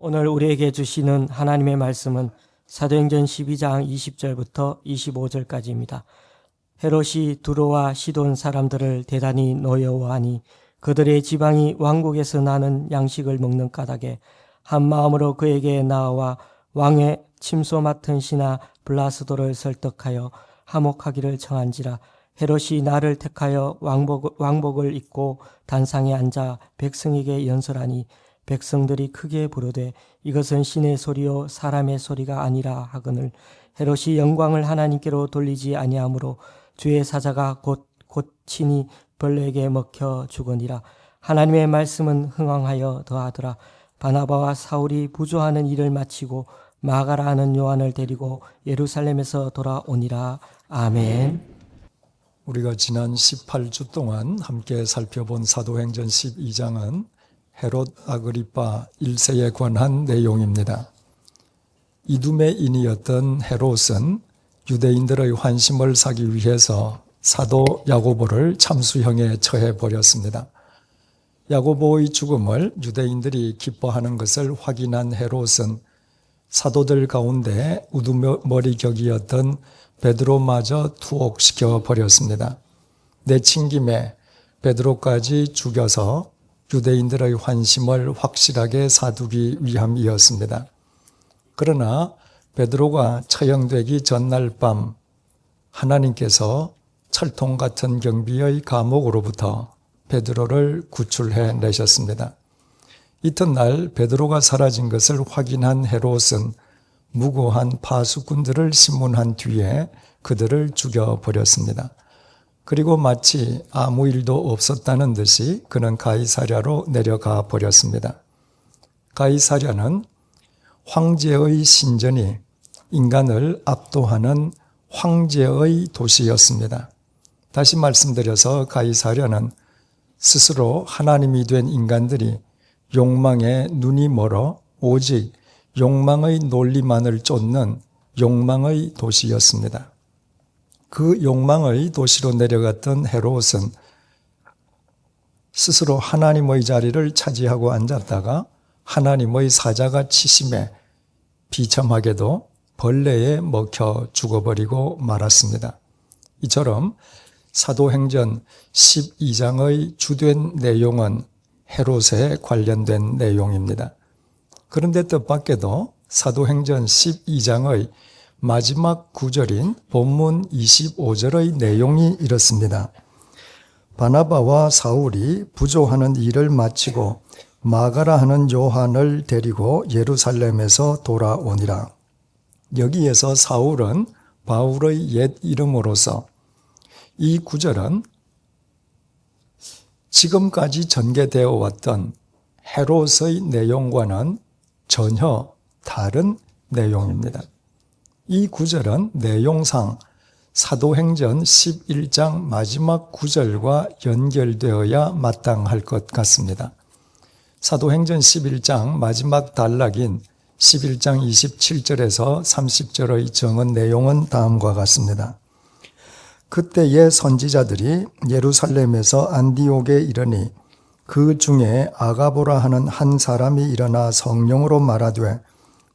오늘 우리에게 주시는 하나님의 말씀은 사도행전 12장 20절부터 25절까지입니다. 헤롯이 두로와 시돈 사람들을 대단히 노여워하니 그들의 지방이 왕국에서 나는 양식을 먹는 까닭에 한 마음으로 그에게 나아와 왕의 침소 맡은 신하 블라스도를 설득하여 화목하기를 청한지라. 헤롯이 나를 택하여 왕복을 입고 단상에 앉아 백성에게 연설하니 백성들이 크게 부르되 이것은 신의 소리요 사람의 소리가 아니라 하거늘 헤롯이 영광을 하나님께로 돌리지 아니하므로 주의 사자가 곧 친히 벌레에게 먹혀 죽으니라. 하나님의 말씀은 흥왕하여 더하더라. 바나바와 사울이 부조하는 일을 마치고 마가라 하는 요한을 데리고 예루살렘에서 돌아오니라. 아멘. 우리가 지난 18주 동안 함께 살펴본 사도행전 12장은 헤롯 아그리파 1세에 관한 내용입니다. 이두메인이었던 헤롯은 유대인들의 환심을 사기 위해서 사도 야고보를 참수형에 처해버렸습니다. 야고보의 죽음을 유대인들이 기뻐하는 것을 확인한 헤롯은 사도들 가운데 우두머리격이었던 베드로마저 투옥시켜 버렸습니다. 내친김에 베드로까지 죽여서 유대인들의 환심을 확실하게 사두기 위함이었습니다. 그러나 베드로가 처형되기 전날 밤 하나님께서 철통 같은 경비의 감옥으로부터 베드로를 구출해 내셨습니다. 이튿날 베드로가 사라진 것을 확인한 헤롯은 무고한 파수꾼들을 심문한 뒤에 그들을 죽여버렸습니다. 그리고 마치 아무 일도 없었다는 듯이 그는 가이사랴로 내려가 버렸습니다. 가이사랴는 황제의 신전이 인간을 압도하는 황제의 도시였습니다. 다시 말씀드려서 가이사랴는 스스로 하나님이 된 인간들이 욕망에 눈이 멀어 오직 욕망의 논리만을 쫓는 욕망의 도시였습니다. 그 욕망의 도시로 내려갔던 헤롯은 스스로 하나님의 자리를 차지하고 앉았다가 하나님의 사자가 치심에 비참하게도 벌레에 먹혀 죽어버리고 말았습니다. 이처럼 사도행전 12장의 주된 내용은 헤롯에 관련된 내용입니다. 그런데 뜻밖에도 사도행전 12장의 마지막 구절인 본문 25절의 내용이 이렇습니다. 바나바와 사울이 부조하는 일을 마치고 마가라 하는 요한을 데리고 예루살렘에서 돌아오니라. 여기에서 사울은 바울의 옛 이름으로서 이 구절은 지금까지 전개되어 왔던 헤롯의 내용과는 전혀 다른 내용입니다. 이 구절은 내용상 사도행전 11장 마지막 구절과 연결되어야 마땅할 것 같습니다. 사도행전 11장 마지막 단락인 11장 27절에서 30절의 정은 내용은 다음과 같습니다. 그때의 선지자들이 예루살렘에서 안디옥에 이르니 그 중에 아가보라 하는 한 사람이 일어나 성령으로 말하되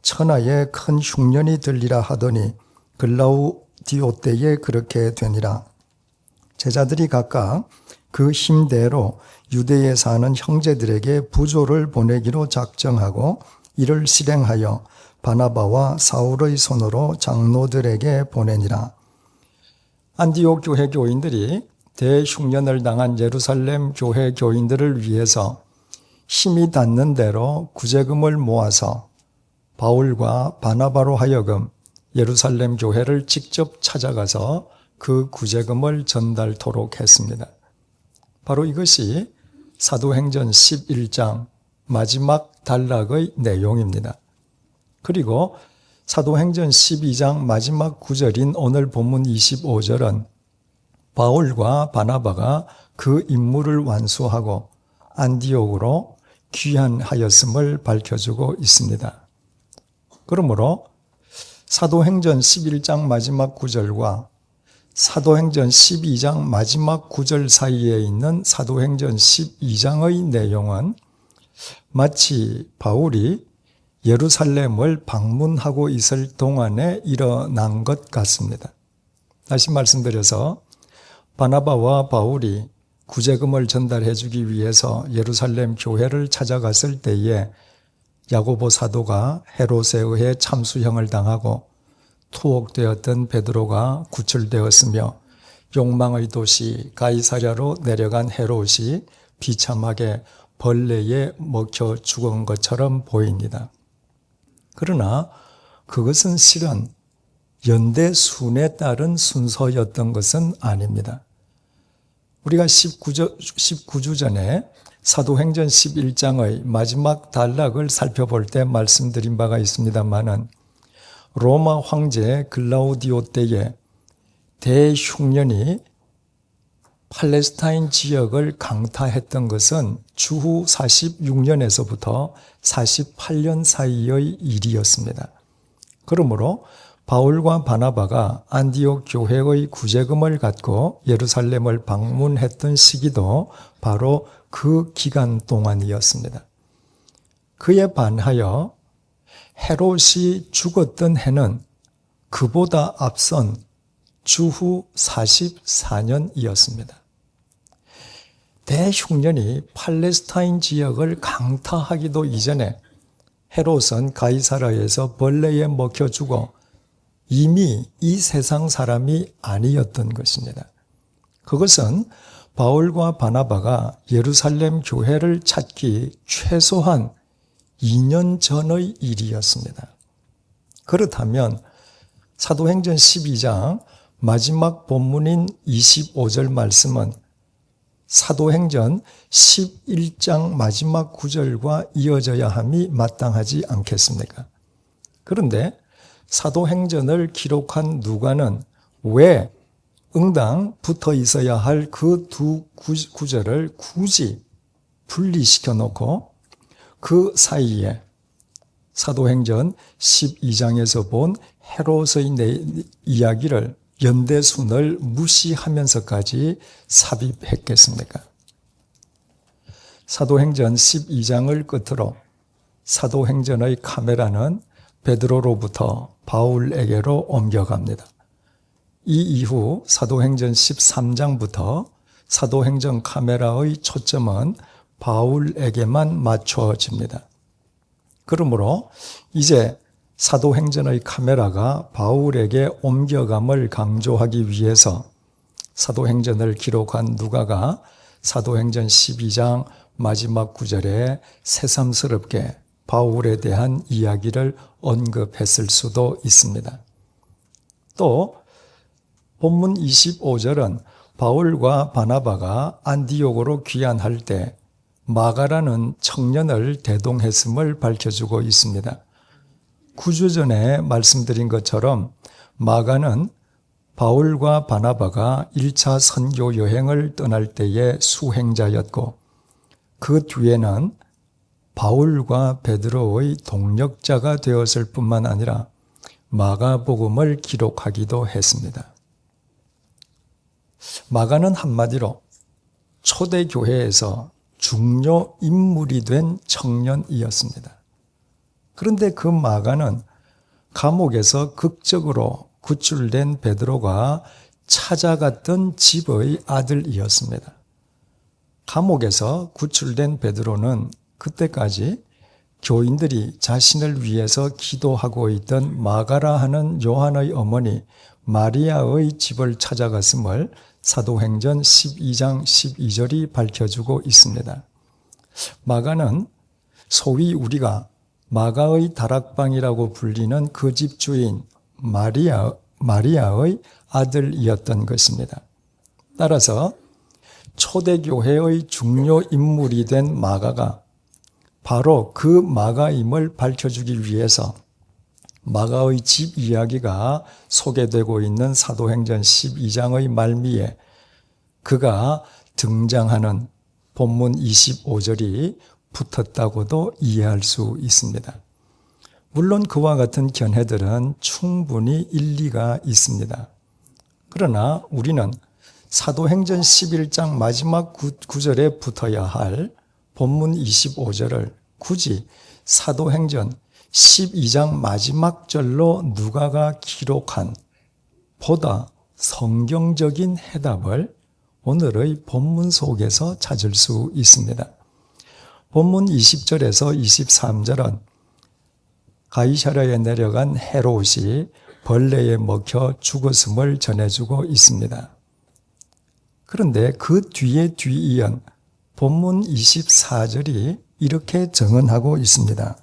천하에 큰 흉년이 들리라 하더니 글라우디오 때에 그렇게 되니라. 제자들이 각각 그 힘대로 유대에 사는 형제들에게 부조를 보내기로 작정하고 이를 실행하여 바나바와 사울의 손으로 장로들에게 보내니라. 안디옥 교회 교인들이 대흉년을 당한 예루살렘 교회 교인들을 위해서 힘이 닿는 대로 구제금을 모아서 바울과 바나바로 하여금 예루살렘 교회를 직접 찾아가서 그 구제금을 전달토록 했습니다. 바로 이것이 사도행전 11장 마지막 단락의 내용입니다. 그리고 사도행전 12장 마지막 구절인 오늘 본문 25절은 바울과 바나바가 그 임무를 완수하고 안디옥으로 귀환하였음을 밝혀주고 있습니다. 그러므로 사도행전 11장 마지막 구절과 사도행전 12장 마지막 구절 사이에 있는 사도행전 12장의 내용은 마치 바울이 예루살렘을 방문하고 있을 동안에 일어난 것 같습니다. 다시 말씀드려서 바나바와 바울이 구제금을 전달해 주기 위해서 예루살렘 교회를 찾아갔을 때에 야고보 사도가 헤롯에 의해 참수형을 당하고 투옥되었던 베드로가 구출되었으며 욕망의 도시 가이사랴로 내려간 헤롯이 비참하게 벌레에 먹혀 죽은 것처럼 보입니다. 그러나 그것은 실은 연대순에 따른 순서였던 것은 아닙니다. 우리가 19주 전에 사도행전 11장의 마지막 단락을 살펴볼 때 말씀드린 바가 있습니다마는 로마 황제 글라우디오 때에 대흉년이 팔레스타인 지역을 강타했던 것은 주후 46년에서부터 48년 사이의 일이었습니다. 그러므로 바울과 바나바가 안디옥 교회의 구제금을 갖고 예루살렘을 방문했던 시기도 바로 그 기간 동안이었습니다. 그에 반하여 헤롯이 죽었던 해는 그보다 앞선 주후 44년이었습니다. 대흉년이 팔레스타인 지역을 강타하기도 이전에 헤롯은 가이사라에서 벌레에 먹혀 죽어 이미 이 세상 사람이 아니었던 것입니다. 그것은 바울과 바나바가 예루살렘 교회를 찾기 최소한 2년 전의 일이었습니다. 그렇다면 사도행전 12장 마지막 본문인 25절 말씀은 사도행전 11장 마지막 구절과 이어져야 함이 마땅하지 않겠습니까? 그런데 사도행전을 기록한 누가는 왜 응당 붙어 있어야 할 그 두 구절을 굳이 분리시켜 놓고 그 사이에 사도행전 12장에서 본 헤롯의 이야기를 연대순을 무시하면서까지 삽입했겠습니까? 사도행전 12장을 끝으로 사도행전의 카메라는 베드로로부터 바울에게로 옮겨갑니다. 이 이후 사도행전 13장부터 사도행전 카메라의 초점은 바울에게만 맞춰집니다. 그러므로 이제 사도행전의 카메라가 바울에게 옮겨감을 강조하기 위해서 사도행전을 기록한 누가가 사도행전 12장 마지막 구절에 새삼스럽게 바울에 대한 이야기를 언급했을 수도 있습니다. 또 본문 25절은 바울과 바나바가 안디옥으로 귀환할 때 마가라는 청년을 대동했음을 밝혀주고 있습니다. 9주 전에 말씀드린 것처럼 마가는 바울과 바나바가 1차 선교 여행을 떠날 때의 수행자였고 그 뒤에는 바울과 베드로의 동력자가 되었을 뿐만 아니라 마가복음을 기록하기도 했습니다. 마가는 한마디로 초대교회에서 중요 인물이 된 청년이었습니다. 그런데 그 마가는 감옥에서 극적으로 구출된 베드로가 찾아갔던 집의 아들이었습니다. 감옥에서 구출된 베드로는 그때까지 교인들이 자신을 위해서 기도하고 있던 마가라 하는 요한의 어머니 마리아의 집을 찾아갔음을 사도행전 12장 12절이 밝혀주고 있습니다. 마가는 소위 우리가 마가의 다락방이라고 불리는 그 집 주인 마리아의 아들이었던 것입니다. 따라서 초대교회의 중요 인물이 된 마가가 바로 그 마가임을 밝혀주기 위해서 마가의 집 이야기가 소개되고 있는 사도행전 12장의 말미에 그가 등장하는 본문 25절이 붙었다고도 이해할 수 있습니다. 물론 그와 같은 견해들은 충분히 일리가 있습니다. 그러나 우리는 사도행전 11장 마지막 구절에 붙어야 할 본문 25절을 굳이 사도행전 12장 마지막 절로 누가가 기록한 보다 성경적인 해답을 오늘의 본문 속에서 찾을 수 있습니다. 본문 20절에서 23절은 가이사랴에 내려간 헤롯이 벌레에 먹혀 죽었음을 전해주고 있습니다. 그런데 그 뒤에 뒤이은 본문 24절이 이렇게 증언하고 있습니다.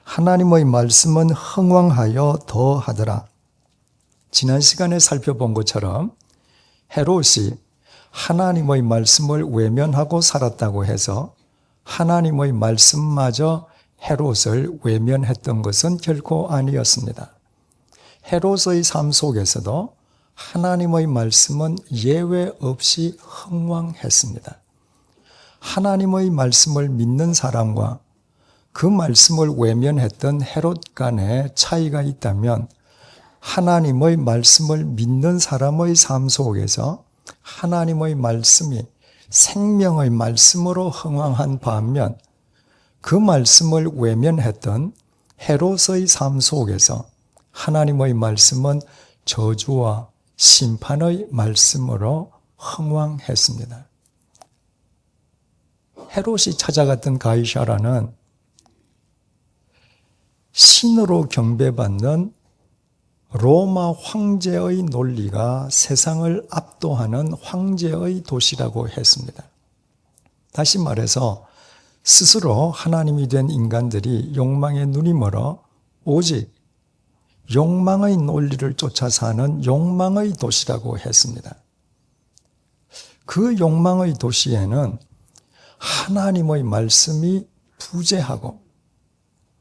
하나님의 말씀은 흥왕하여 더하더라. 지난 시간에 살펴본 것처럼 헤롯이 하나님의 말씀을 외면하고 살았다고 해서 하나님의 말씀마저 헤롯을 외면했던 것은 결코 아니었습니다. 헤롯의 삶 속에서도 하나님의 말씀은 예외 없이 흥왕했습니다. 하나님의 말씀을 믿는 사람과 그 말씀을 외면했던 헤롯 간에 차이가 있다면 하나님의 말씀을 믿는 사람의 삶 속에서 하나님의 말씀이 생명의 말씀으로 흥왕한 반면 그 말씀을 외면했던 헤롯의 삶 속에서 하나님의 말씀은 저주와 심판의 말씀으로 흥왕했습니다. 헤롯이 찾아갔던 가이사랴는 신으로 경배받는 로마 황제의 논리가 세상을 압도하는 황제의 도시라고 했습니다. 다시 말해서 스스로 하나님이 된 인간들이 욕망에 눈이 멀어 오직 욕망의 논리를 쫓아 사는 욕망의 도시라고 했습니다. 그 욕망의 도시에는 하나님의 말씀이 부재하고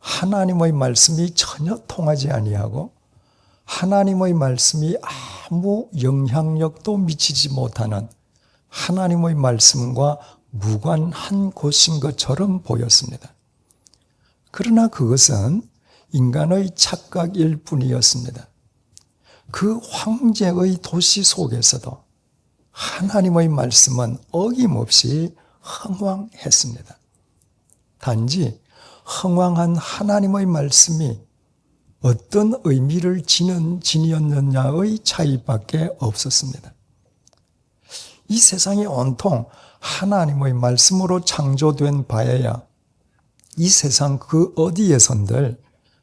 하나님의 말씀이 전혀 통하지 아니하고 하나님의 말씀이 아무 영향력도 미치지 못하는 하나님의 말씀과 무관한 곳인 것처럼 보였습니다. 그러나 그것은 인간의 착각일 뿐이었습니다. 그 황제의 도시 속에서도 하나님의 말씀은 어김없이 흥왕했습니다. 단지 흥왕한 하나님의 말씀이 어떤 의미를 지니었느냐의 차이밖에 없었습니다. 이 세상이 온통 하나님의 말씀으로 창조된 바에야 이 세상 그 어디에선들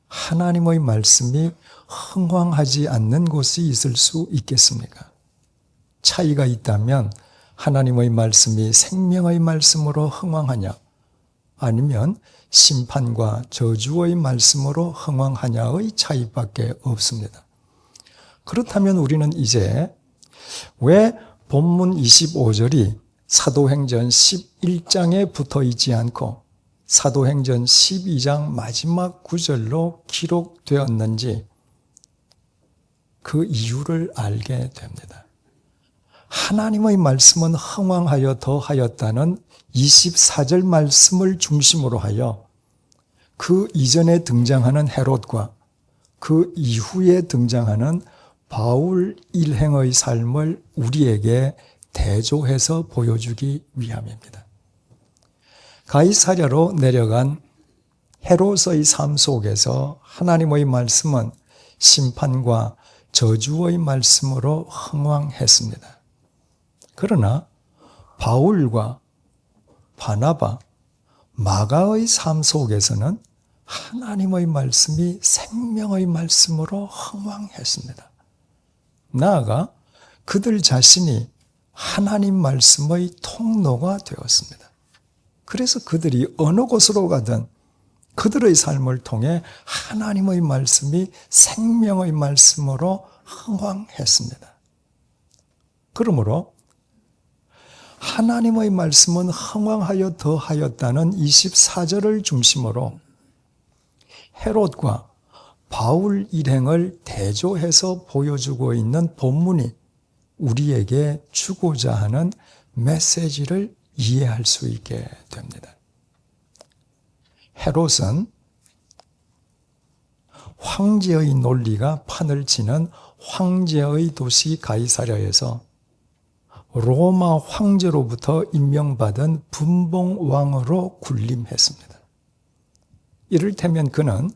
하나님의 말씀이 흥왕하지 않는 곳이 있을 수 있겠습니까? 차이가 있다면 하나님의 말씀이 생명의 말씀으로 흥왕하냐 아니면 심판과 저주의 말씀으로 흥왕하냐의 차이밖에 없습니다. 그렇다면 우리는 이제 왜 본문 25절이 사도행전 11장에 붙어 있지 않고 사도행전 12장 마지막 구절로 기록되었는지 그 이유를 알게 됩니다. 하나님의 말씀은 흥왕하여 더하였다는 24절 말씀을 중심으로 하여 그 이전에 등장하는 헤롯과 그 이후에 등장하는 바울 일행의 삶을 우리에게 대조해서 보여주기 위함입니다. 가이사랴로 내려간 헤롯의 삶 속에서 하나님의 말씀은 심판과 저주의 말씀으로 흥왕했습니다. 그러나 바울과 바나바, 마가의 삶 속에서는 하나님의 말씀이 생명의 말씀으로 흥왕했습니다. 나아가 그들 자신이 하나님 말씀의 통로가 되었습니다. 그래서 그들이 어느 곳으로 가든 그들의 삶을 통해 하나님의 말씀이 생명의 말씀으로 흥왕했습니다. 그러므로 하나님의 말씀은 흥왕하여 더하였다는 24절을 중심으로 헤롯과 바울 일행을 대조해서 보여주고 있는 본문이 우리에게 주고자 하는 메시지를 이해할 수 있게 됩니다. 헤롯은 황제의 논리가 판을 치는 황제의 도시 가이사랴에서 로마 황제로부터 임명받은 분봉왕으로 군림했습니다. 이를테면 그는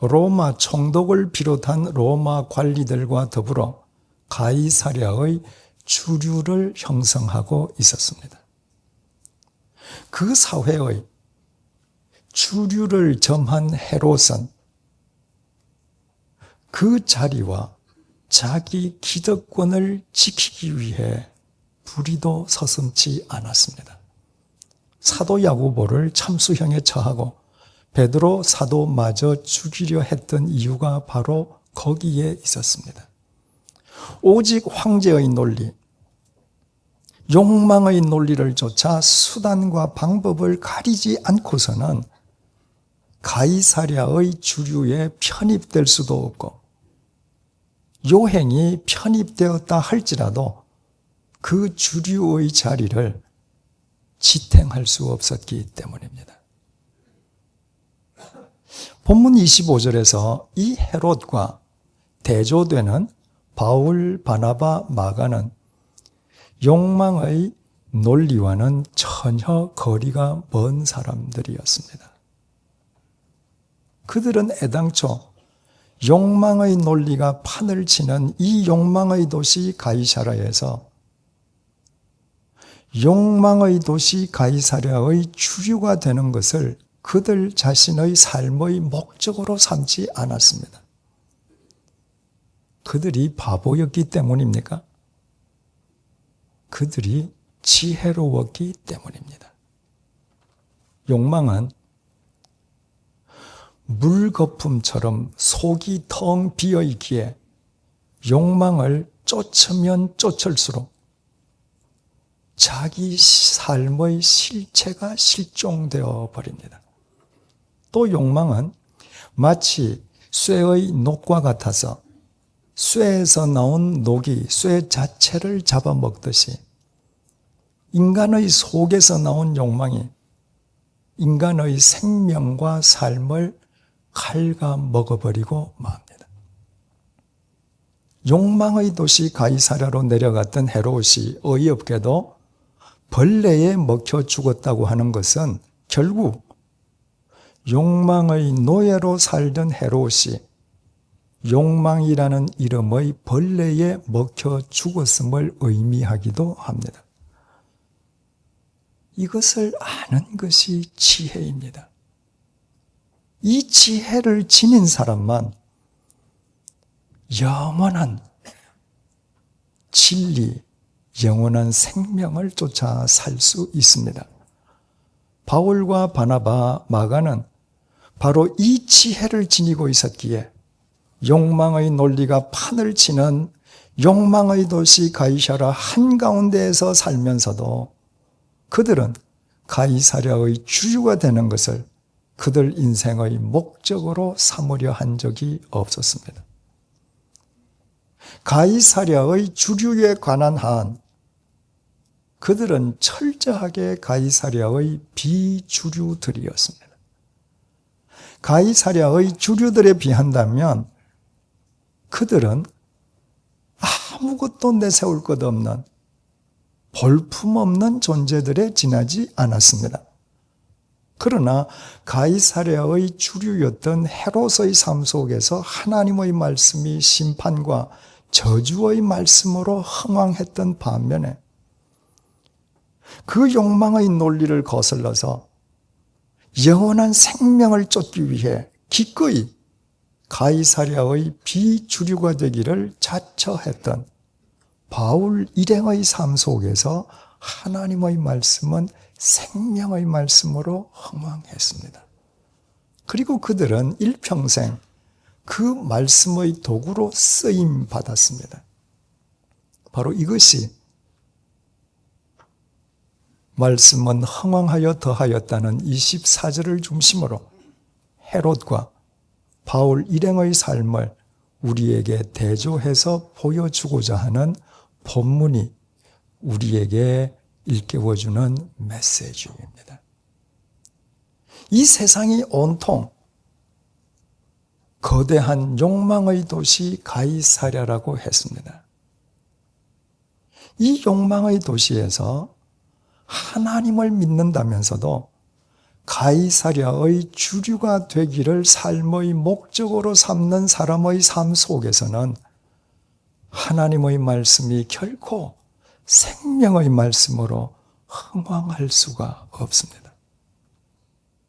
로마 총독을 비롯한 로마 관리들과 더불어 가이사랴의 주류를 형성하고 있었습니다. 그 사회의 주류를 점한 헤롯은 그 자리와 자기 기득권을 지키기 위해 불의도 서슴지 않았습니다. 사도 야고보를 참수형에 처하고 베드로 사도마저 죽이려 했던 이유가 바로 거기에 있었습니다. 오직 황제의 논리, 욕망의 논리를 쫓아 수단과 방법을 가리지 않고서는 가이사랴의 주류에 편입될 수도 없고, 요행이 편입되었다 할지라도 그 주류의 자리를 지탱할 수 없었기 때문입니다. 본문 25절에서 이 헤롯과 대조되는 바울, 바나바, 마가는 욕망의 논리와는 전혀 거리가 먼 사람들이었습니다. 그들은 애당초 욕망의 논리가 판을 치는 이 욕망의 도시 가이사랴에서 욕망의 도시 가이사랴의 주류가 되는 것을 그들 자신의 삶의 목적으로 삼지 않았습니다. 그들이 바보였기 때문입니까? 그들이 지혜로웠기 때문입니다. 욕망은 물거품처럼 속이 텅 비어있기에 욕망을 쫓으면 쫓을수록 자기 삶의 실체가 실종되어 버립니다. 또 욕망은 마치 쇠의 녹과 같아서 쇠에서 나온 녹이 쇠 자체를 잡아먹듯이 인간의 속에서 나온 욕망이 인간의 생명과 삶을 갉아먹어버리고 맙니다. 욕망의 도시 가이사랴로 내려갔던 헤롯이 어이없게도 벌레에 먹혀 죽었다고 하는 것은 결국 욕망의 노예로 살던 헤롯이 욕망이라는 이름의 벌레에 먹혀 죽었음을 의미하기도 합니다. 이것을 아는 것이 지혜입니다. 이 지혜를 지닌 사람만 영원한 진리, 영원한 생명을 쫓아 살 수 있습니다. 바울과 바나바, 마가는 바로 이 지혜를 지니고 있었기에 욕망의 논리가 판을 치는 욕망의 도시 가이사랴 한가운데에서 살면서도 그들은 가이사랴의 주류가 되는 것을 그들 인생의 목적으로 삼으려 한 적이 없었습니다. 가이사랴의 주류에 관한 한 그들은 철저하게 가이사랴의 비주류들이었습니다. 가이사랴의 주류들에 비한다면 그들은 아무것도 내세울 것 없는 볼품없는 존재들에 지나지 않았습니다. 그러나 가이사랴의 주류였던 헤롯의 삶 속에서 하나님의 말씀이 심판과 저주의 말씀으로 흥왕했던 반면에 그 욕망의 논리를 거슬러서 영원한 생명을 쫓기 위해 기꺼이 가이사랴의 비주류가 되기를 자처했던 바울 일행의 삶 속에서 하나님의 말씀은 생명의 말씀으로 흥왕했습니다. 그리고 그들은 일평생 그 말씀의 도구로 쓰임 받았습니다. 바로 이것이 말씀은 흥왕하여 더하였다는 24절을 중심으로 헤롯과 바울 일행의 삶을 우리에게 대조해서 보여주고자 하는 본문이 우리에게 일깨워주는 메시지입니다. 이 세상이 온통 거대한 욕망의 도시 가이사랴라고 했습니다. 이 욕망의 도시에서 하나님을 믿는다면서도 가이사랴의 주류가 되기를 삶의 목적으로 삼는 사람의 삶 속에서는 하나님의 말씀이 결코 생명의 말씀으로 흥황할 수가 없습니다.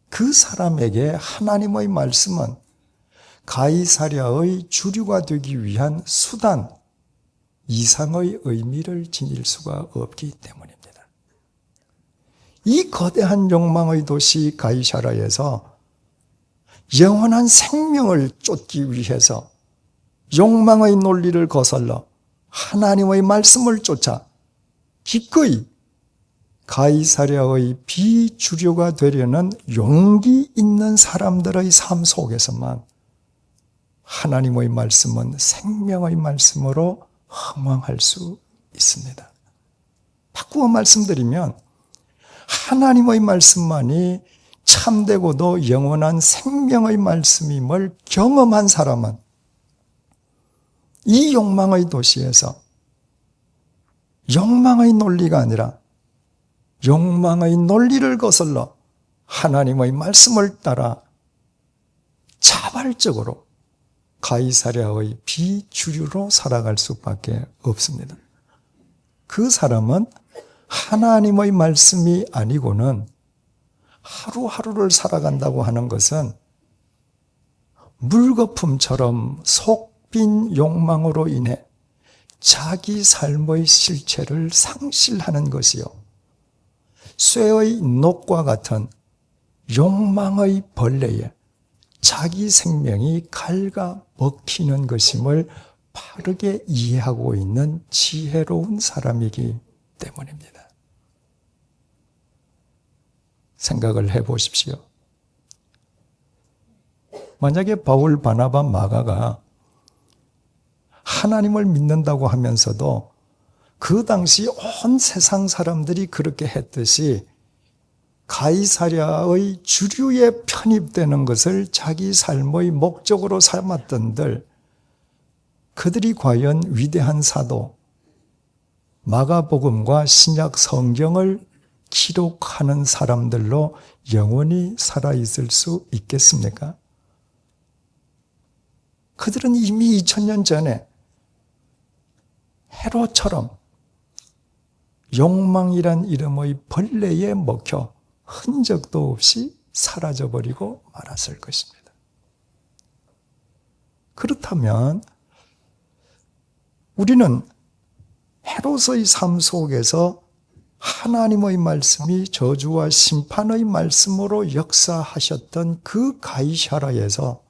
그 사람에게 하나님의 말씀은 가이사랴의 주류가 되기 위한 수단 이상의 의미를 지닐 수가 없기 때문입니다. 이 거대한 욕망의 도시 가이사랴에서 영원한 생명을 쫓기 위해서 욕망의 논리를 거슬러 하나님의 말씀을 쫓아 기꺼이 가이사랴의 비주류가 되려는 용기 있는 사람들의 삶 속에서만 하나님의 말씀은 생명의 말씀으로 흥황할 수 있습니다. 바꾸어 말씀드리면 하나님의 말씀만이 참되고도 영원한 생명의 말씀임을 경험한 사람은 이 욕망의 도시에서 욕망의 논리가 아니라 욕망의 논리를 거슬러 하나님의 말씀을 따라 자발적으로 가이사랴의 비주류로 살아갈 수밖에 없습니다. 그 사람은 하나님의 말씀이 아니고는 하루하루를 살아간다고 하는 것은 물거품처럼 속빈 욕망으로 인해 자기 삶의 실체를 상실하는 것이요, 쇠의 녹과 같은 욕망의 벌레에 자기 생명이 갉아 먹히는 것임을 바르게 이해하고 있는 지혜로운 사람이기 때문입니다. 생각을 해보십시오. 만약에 바울, 바나바, 마가가 하나님을 믿는다고 하면서도 그 당시 온 세상 사람들이 그렇게 했듯이 가이사랴의 주류에 편입되는 것을 자기 삶의 목적으로 삼았던들, 그들이 과연 위대한 사도, 마가복음과 신약 성경을 기록하는 사람들로 영원히 살아있을 수 있겠습니까? 그들은 이미 2000년 전에 헤롯처럼 욕망이란 이름의 벌레에 먹혀 흔적도 없이 사라져버리고 말았을 것입니다. 그렇다면 우리는 헤롯의 삶 속에서 하나님의 말씀이 저주와 심판의 말씀으로 역사하셨던 그 가이사랴에서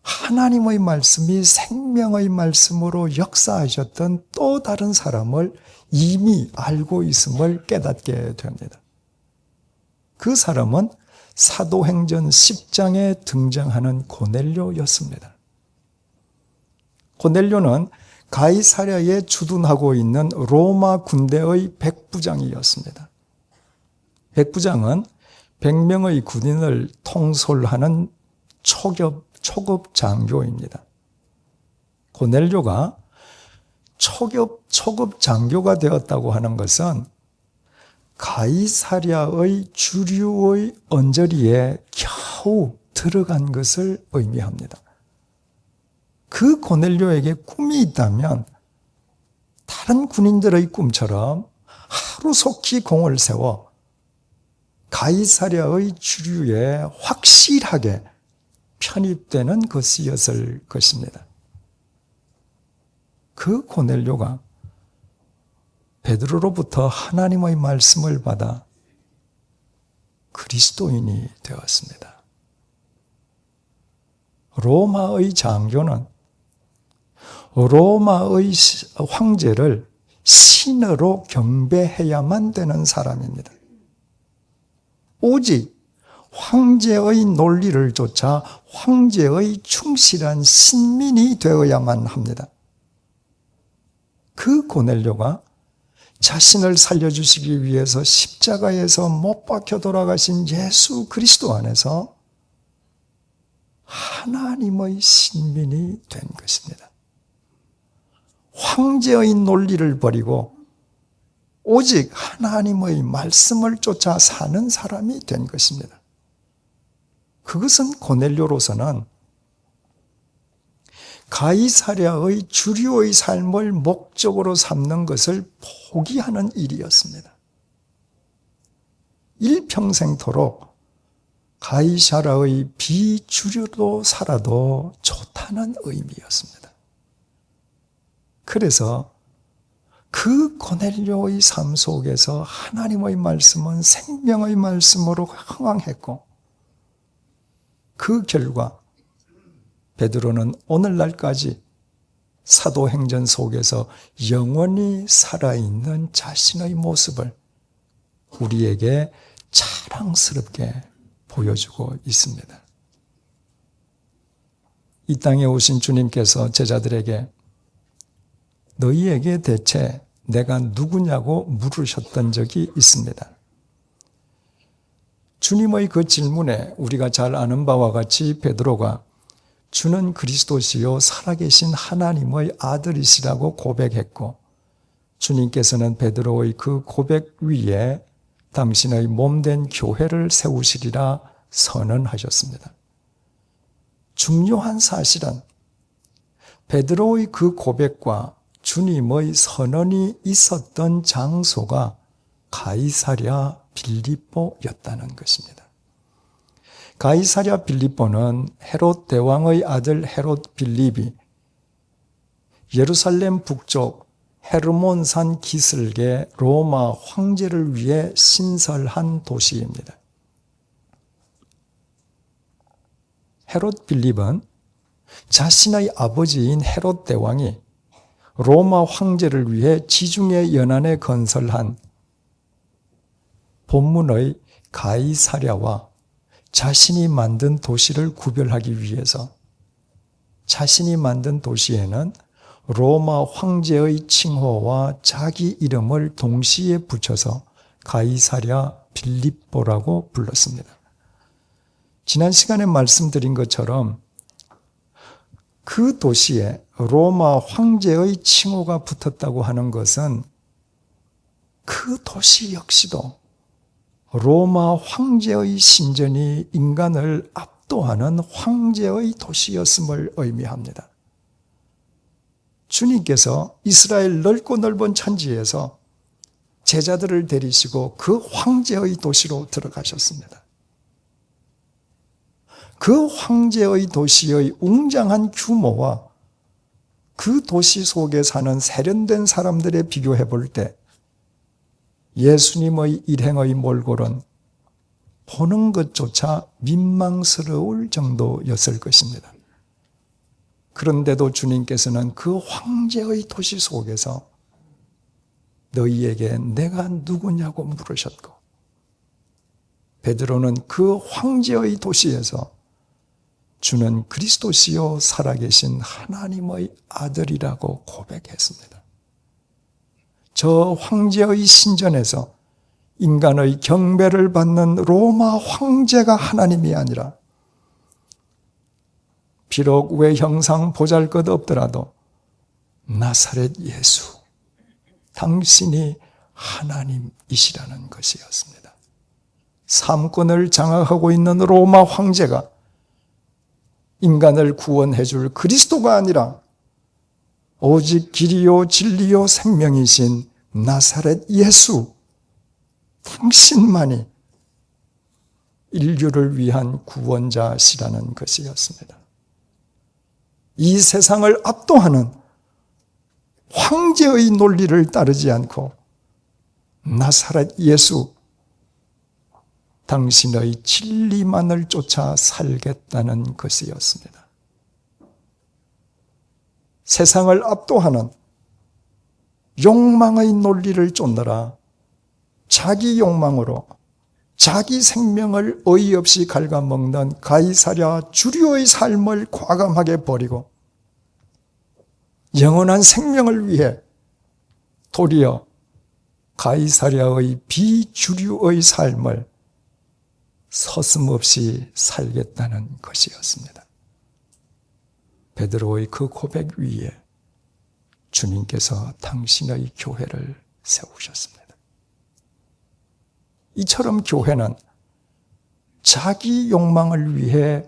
하나님의 말씀이 생명의 말씀으로 역사하셨던 또 다른 사람을 이미 알고 있음을 깨닫게 됩니다. 그 사람은 사도행전 10장에 등장하는 고넬료였습니다. 고넬료는 가이사랴에 주둔하고 있는 로마 군대의 백부장이었습니다. 백부장은 100명의 군인을 통솔하는 초급 장교입니다. 고넬료가 초급 장교가 되었다고 하는 것은 가이사랴의 주류의 언저리에 겨우 들어간 것을 의미합니다. 그 고넬료에게 꿈이 있다면 다른 군인들의 꿈처럼 하루속히 공을 세워 가이사랴의 주류에 확실하게 편입되는 것이었을 것입니다. 그 고넬료가 베드로로부터 하나님의 말씀을 받아 그리스도인이 되었습니다. 로마의 장교는 로마의 황제를 신으로 경배해야만 되는 사람입니다. 오직 황제의 논리를 쫓아 황제의 충실한 신민이 되어야만 합니다. 그 고넬료가 자신을 살려주시기 위해서 십자가에서 못 박혀 돌아가신 예수 그리스도 안에서 하나님의 신민이 된 것입니다. 황제의 논리를 버리고 오직 하나님의 말씀을 쫓아 사는 사람이 된 것입니다. 그것은 고넬료로서는 가이사랴의 주류의 삶을 목적으로 삼는 것을 포기하는 일이었습니다. 일평생토록 가이사랴의 비주류로 살아도 좋다는 의미였습니다. 그래서 그 고넬료의 삶 속에서 하나님의 말씀은 생명의 말씀으로 흥황했고, 그 결과 베드로는 오늘날까지 사도행전 속에서 영원히 살아있는 자신의 모습을 우리에게 자랑스럽게 보여주고 있습니다. 이 땅에 오신 주님께서 제자들에게 너희에게 대체 내가 누구냐고 물으셨던 적이 있습니다. 주님의 그 질문에 우리가 잘 아는 바와 같이 베드로가 주는 그리스도시요 살아계신 하나님의 아들이시라고 고백했고, 주님께서는 베드로의 그 고백 위에 당신의 몸된 교회를 세우시리라 선언하셨습니다. 중요한 사실은 베드로의 그 고백과 주님의 선언이 있었던 장소가 가이사랴 빌립보였다는 것입니다. 가이사랴 빌립보는 헤롯 대왕의 아들 헤롯 빌립이 예루살렘 북쪽 헤르몬산 기슭에 로마 황제를 위해 신설한 도시입니다. 헤롯 빌립은 자신의 아버지인 헤롯 대왕이 로마 황제를 위해 지중해 연안에 건설한 본문의 가이사랴와 자신이 만든 도시를 구별하기 위해서 자신이 만든 도시에는 로마 황제의 칭호와 자기 이름을 동시에 붙여서 가이사랴 빌립보라고 불렀습니다. 지난 시간에 말씀드린 것처럼 그 도시에 로마 황제의 칭호가 붙었다고 하는 것은 그 도시 역시도 로마 황제의 신전이 인간을 압도하는 황제의 도시였음을 의미합니다. 주님께서 이스라엘 넓고 넓은 천지에서 제자들을 데리시고 그 황제의 도시로 들어가셨습니다. 그 황제의 도시의 웅장한 규모와 그 도시 속에 사는 세련된 사람들에 비교해 볼 때 예수님의 일행의 몰골은 보는 것조차 민망스러울 정도였을 것입니다. 그런데도 주님께서는 그 황제의 도시 속에서 너희에게 내가 누구냐고 물으셨고, 베드로는 그 황제의 도시에서 주는 그리스도시요 살아계신 하나님의 아들이라고 고백했습니다. 저 황제의 신전에서 인간의 경배를 받는 로마 황제가 하나님이 아니라 비록 외형상 보잘것없더라도 나사렛 예수, 당신이 하나님이시라는 것이었습니다. 삼권을 장악하고 있는 로마 황제가 인간을 구원해 줄 그리스도가 아니라 오직 길이요 진리요 생명이신 나사렛 예수, 당신만이 인류를 위한 구원자시라는 것이었습니다. 이 세상을 압도하는 황제의 논리를 따르지 않고 나사렛 예수, 당신의 진리만을 쫓아 살겠다는 것이었습니다. 세상을 압도하는 욕망의 논리를 쫓느라 자기 욕망으로 자기 생명을 어이없이 갉아먹는 가이사랴 주류의 삶을 과감하게 버리고 영원한 생명을 위해 도리어 가이사랴의 비주류의 삶을 서슴없이 살겠다는 것이었습니다. 베드로의 그 고백 위에 주님께서 당신의 교회를 세우셨습니다. 이처럼 교회는 자기 욕망을 위해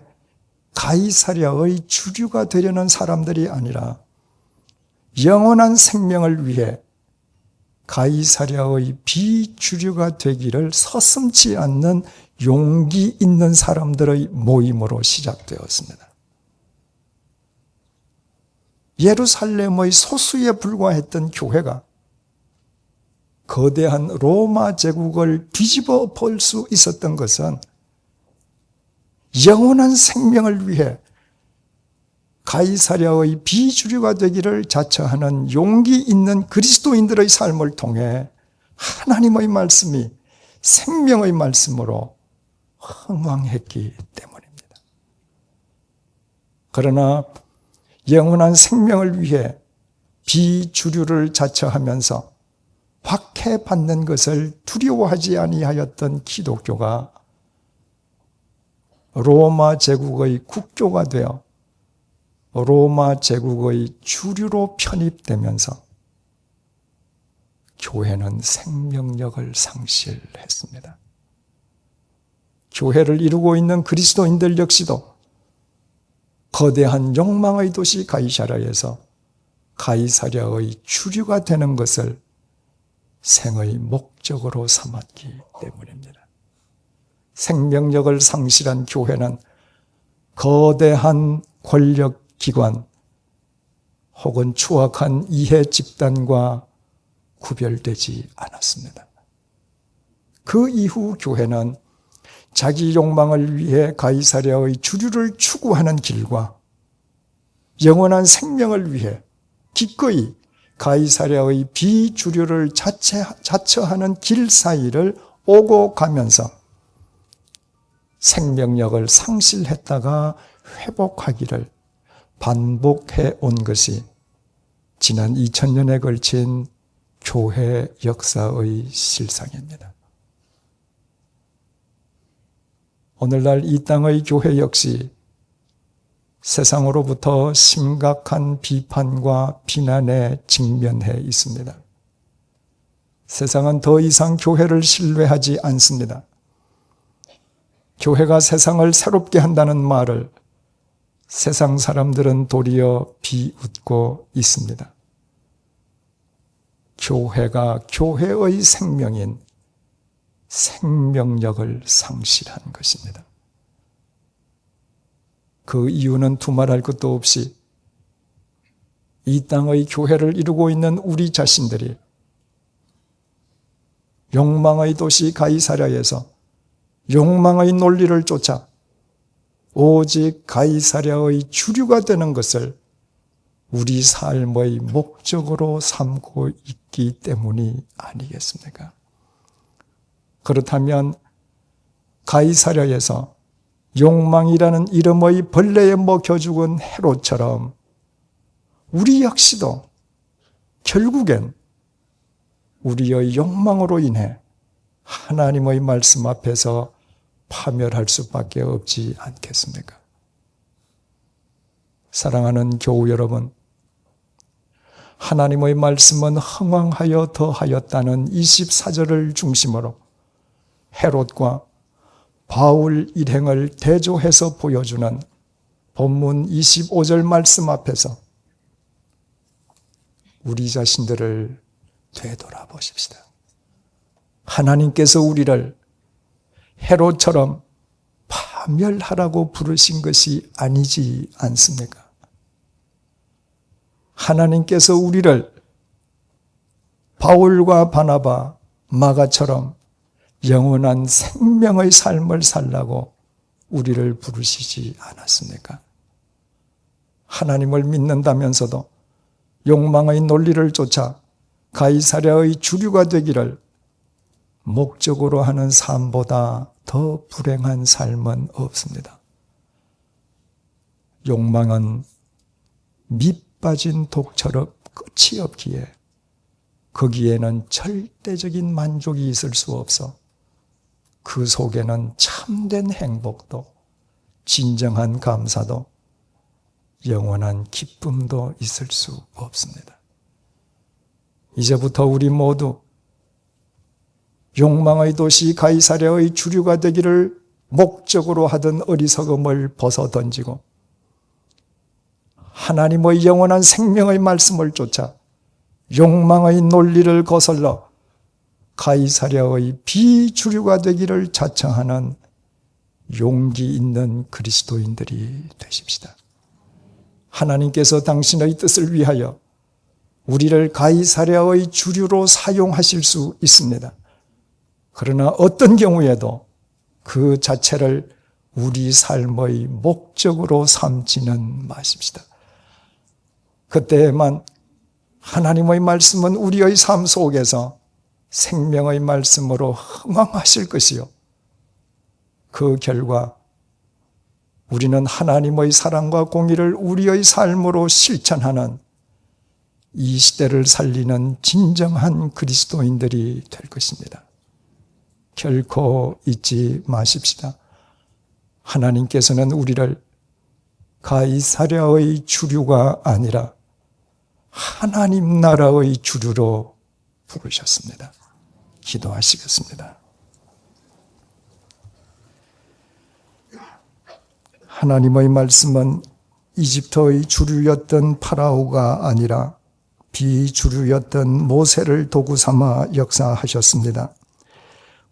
가이사랴의 주류가 되려는 사람들이 아니라 영원한 생명을 위해 가이사랴의 비주류가 되기를 서슴지 않는 용기 있는 사람들의 모임으로 시작되었습니다. 예루살렘의 소수에 불과했던 교회가 거대한 로마 제국을 뒤집어 볼 수 있었던 것은 영원한 생명을 위해 가이사랴의 비주류가 되기를 자처하는 용기 있는 그리스도인들의 삶을 통해 하나님의 말씀이 생명의 말씀으로 흥왕했기 때문입니다. 그러나 영원한 생명을 위해 비주류를 자처하면서 박해받는 것을 두려워하지 아니하였던 기독교가 로마 제국의 국교가 되어 로마 제국의 주류로 편입되면서 교회는 생명력을 상실했습니다. 교회를 이루고 있는 그리스도인들 역시도 거대한 욕망의 도시 가이사랴에서 가이사랴의 주류가 되는 것을 생의 목적으로 삼았기 때문입니다. 생명력을 상실한 교회는 거대한 권력기관 혹은 추악한 이해 집단과 구별되지 않았습니다. 그 이후 교회는 자기 욕망을 위해 가이사랴의 주류를 추구하는 길과 영원한 생명을 위해 기꺼이 가이사랴의 비주류를 자처하는 길 사이를 오고 가면서 생명력을 상실했다가 회복하기를 반복해 온 것이 지난 2000년에 걸친 교회 역사의 실상입니다. 오늘날 이 땅의 교회 역시 세상으로부터 심각한 비판과 비난에 직면해 있습니다. 세상은 더 이상 교회를 신뢰하지 않습니다. 교회가 세상을 새롭게 한다는 말을 세상 사람들은 도리어 비웃고 있습니다. 교회가 교회의 생명인 생명력을 상실한 것입니다. 그 이유는 두말할 것도 없이 이 땅의 교회를 이루고 있는 우리 자신들이 욕망의 도시 가이사랴에서 욕망의 논리를 쫓아 오직 가이사랴의 주류가 되는 것을 우리 삶의 목적으로 삼고 있기 때문이 아니겠습니까? 그렇다면 가이사랴에서 욕망이라는 이름의 벌레에 먹혀 죽은 헤롯처럼 우리 역시도 결국엔 우리의 욕망으로 인해 하나님의 말씀 앞에서 파멸할 수밖에 없지 않겠습니까? 사랑하는 교우 여러분, 하나님의 말씀은 흥왕하여 더하였다는 24절을 중심으로 헤롯과 바울 일행을 대조해서 보여주는 본문 25절 말씀 앞에서 우리 자신들을 되돌아보십시다. 하나님께서 우리를 헤롯처럼 파멸하라고 부르신 것이 아니지 않습니까? 하나님께서 우리를 바울과 바나바, 마가처럼 영원한 생명의 삶을 살라고 우리를 부르시지 않았습니까? 하나님을 믿는다면서도 욕망의 논리를 쫓아 가이사랴의 주류가 되기를 목적으로 하는 삶보다 더 불행한 삶은 없습니다. 욕망은 밑 빠진 독처럼 끝이 없기에 거기에는 절대적인 만족이 있을 수 없어 그 속에는 참된 행복도 진정한 감사도 영원한 기쁨도 있을 수 없습니다. 이제부터 우리 모두 욕망의 도시 가이사랴의 주류가 되기를 목적으로 하던 어리석음을 벗어던지고 하나님의 영원한 생명의 말씀을 쫓아 욕망의 논리를 거슬러 가이사랴의 비주류가 되기를 자청하는 용기 있는 그리스도인들이 되십시다. 하나님께서 당신의 뜻을 위하여 우리를 가이사랴의 주류로 사용하실 수 있습니다. 그러나 어떤 경우에도 그 자체를 우리 삶의 목적으로 삼지는 마십시다. 그때에만 하나님의 말씀은 우리의 삶 속에서 생명의 말씀으로 흥왕하실 것이요. 그 결과 우리는 하나님의 사랑과 공의를 우리의 삶으로 실천하는 이 시대를 살리는 진정한 그리스도인들이 될 것입니다. 결코 잊지 마십시다. 하나님께서는 우리를 가이사랴의 주류가 아니라 하나님 나라의 주류로 부르셨습니다. 기도하시겠습니다. 하나님의 말씀은 이집트의 주류였던 파라오가 아니라 비주류였던 모세를 도구 삼아 역사하셨습니다.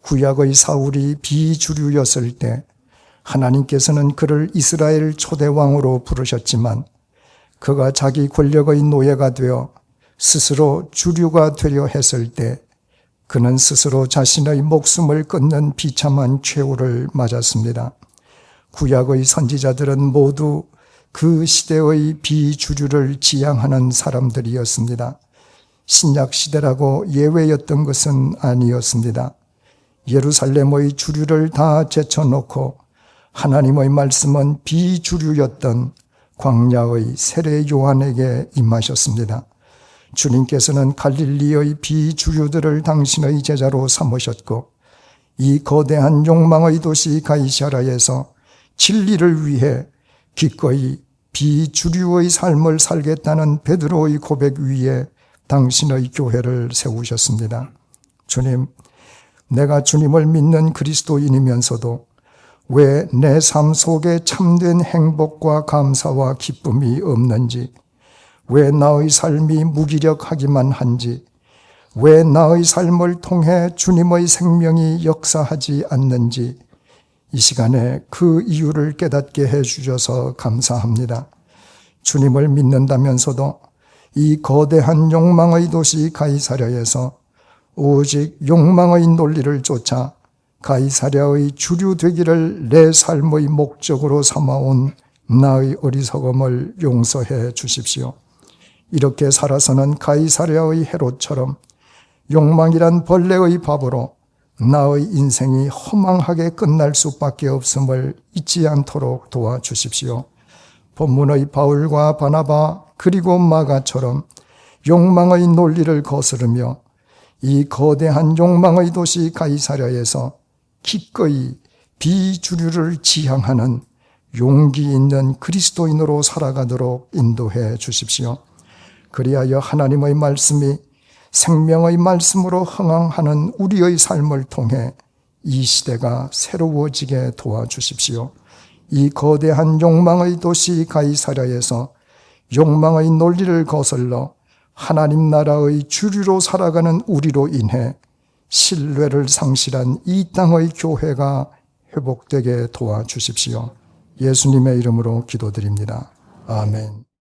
구약의 사울이 비주류였을 때 하나님께서는 그를 이스라엘 초대왕으로 부르셨지만 그가 자기 권력의 노예가 되어 스스로 주류가 되려 했을 때 그는 스스로 자신의 목숨을 끊는 비참한 최후를 맞았습니다. 구약의 선지자들은 모두 그 시대의 비주류를 지향하는 사람들이었습니다. 신약 시대라고 예외였던 것은 아니었습니다. 예루살렘의 주류를 다 제쳐놓고 하나님의 말씀은 비주류였던 광야의 세례 요한에게 임하셨습니다. 주님께서는 갈릴리의 비주류들을 당신의 제자로 삼으셨고 이 거대한 욕망의 도시 가이사랴에서 진리를 위해 기꺼이 비주류의 삶을 살겠다는 베드로의 고백 위에 당신의 교회를 세우셨습니다. 주님, 내가 주님을 믿는 그리스도인이면서도 왜 내 삶 속에 참된 행복과 감사와 기쁨이 없는지, 왜 나의 삶이 무기력하기만 한지, 왜 나의 삶을 통해 주님의 생명이 역사하지 않는지 이 시간에 그 이유를 깨닫게 해주셔서 감사합니다. 주님을 믿는다면서도 이 거대한 욕망의 도시 가이사랴에서 오직 욕망의 논리를 쫓아 가이사랴의 주류 되기를 내 삶의 목적으로 삼아온 나의 어리석음을 용서해 주십시오. 이렇게 살아서는 가이사랴의 헤롯처럼 욕망이란 벌레의 밥으로 나의 인생이 허망하게 끝날 수밖에 없음을 잊지 않도록 도와주십시오. 본문의 바울과 바나바 그리고 마가처럼 욕망의 논리를 거스르며 이 거대한 욕망의 도시 가이사랴에서 기꺼이 비주류를 지향하는 용기 있는 그리스도인으로 살아가도록 인도해 주십시오. 그리하여 하나님의 말씀이 생명의 말씀으로 흥황하는 우리의 삶을 통해 이 시대가 새로워지게 도와주십시오. 이 거대한 욕망의 도시 가이사랴에서 욕망의 논리를 거슬러 하나님 나라의 주류로 살아가는 우리로 인해 신뢰를 상실한 이 땅의 교회가 회복되게 도와주십시오. 예수님의 이름으로 기도드립니다. 아멘.